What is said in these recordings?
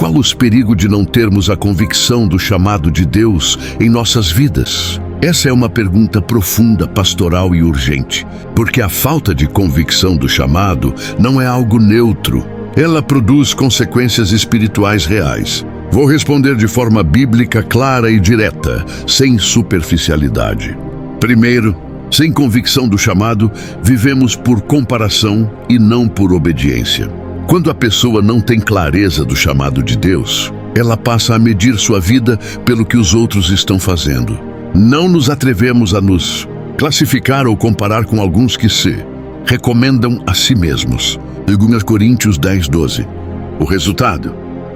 Qual os perigos de não termos a convicção do chamado de Deus em nossas vidas? Essa é uma pergunta profunda, pastoral e urgente, porque a falta de convicção do chamado não é algo neutro. Ela produz consequências espirituais reais. Vou responder de forma bíblica, clara e direta, sem superficialidade. Primeiro, sem convicção do chamado, vivemos por comparação e não por obediência. Quando a pessoa não tem clareza do chamado de Deus, ela passa a medir sua vida pelo que os outros estão fazendo. Não nos atrevemos a nos classificar ou comparar com alguns que se recomendam a si mesmos. 2 Coríntios 10:12. O resultado?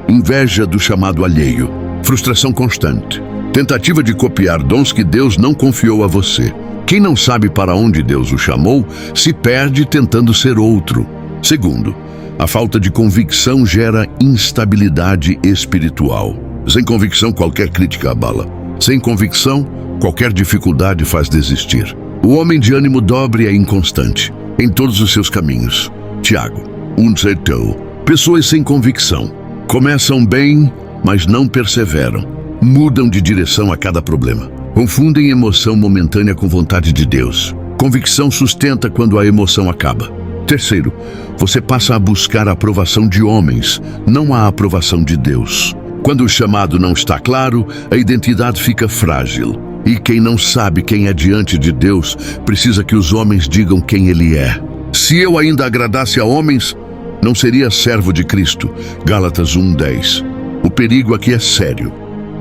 Inveja do chamado alheio, frustração constante, tentativa de copiar dons que Deus não confiou a você. Quem não sabe para onde Deus o chamou, se perde tentando ser outro. Segundo, a falta de convicção gera instabilidade espiritual. Sem convicção, qualquer crítica abala. Sem convicção, qualquer dificuldade faz desistir. O homem de ânimo dobre é inconstante em todos os seus caminhos. Tiago 1:7. Pessoas sem convicção começam bem, mas não perseveram. Mudam de direção a cada problema. Confundem emoção momentânea com vontade de Deus. Convicção sustenta quando a emoção acaba. Terceiro, você passa a buscar a aprovação de homens, não a aprovação de Deus. Quando o chamado não está claro, a identidade fica frágil. E quem não sabe quem é diante de Deus, precisa que os homens digam quem Ele é. Se eu ainda agradasse a homens, não seria servo de Cristo. Gálatas 1:10. O perigo aqui é sério.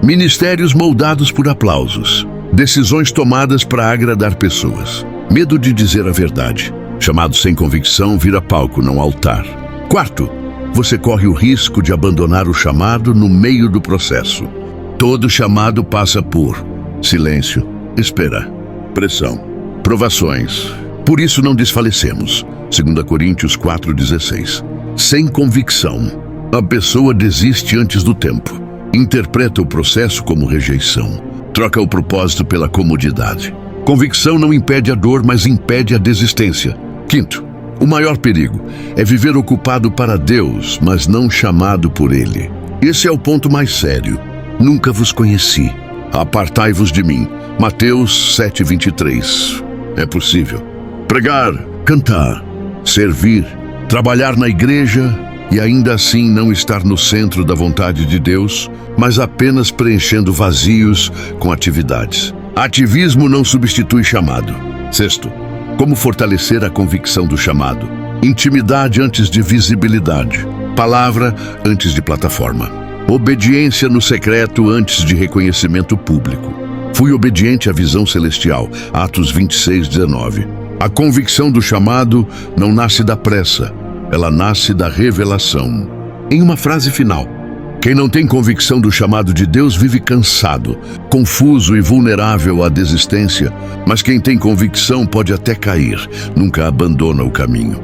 Ministérios moldados por aplausos. Decisões tomadas para agradar pessoas. Medo de dizer a verdade. Chamado sem convicção vira palco, não altar. Quarto, você corre o risco de abandonar o chamado no meio do processo. Todo chamado passa por silêncio, espera, pressão, provações. Por isso não desfalecemos. 2 Coríntios 4:16. Sem convicção, a pessoa desiste antes do tempo. Interpreta o processo como rejeição. Troca o propósito pela comodidade. Convicção não impede a dor, mas impede a desistência. Quinto, o maior perigo é viver ocupado para Deus, mas não chamado por Ele. Esse é o ponto mais sério. Nunca vos conheci. Apartai-vos de mim. Mateus 7:23. É possível pregar, cantar, servir, trabalhar na igreja e ainda assim não estar no centro da vontade de Deus, mas apenas preenchendo vazios com atividades. Ativismo não substitui chamado. Sexto, como fortalecer a convicção do chamado? Intimidade antes de visibilidade. Palavra antes de plataforma. Obediência no secreto antes de reconhecimento público. Fui obediente à visão celestial. Atos 26:19. A convicção do chamado não nasce da pressa. Ela nasce da revelação. Em uma frase final, quem não tem convicção do chamado de Deus vive cansado, confuso e vulnerável à desistência, mas quem tem convicção pode até cair, nunca abandona o caminho.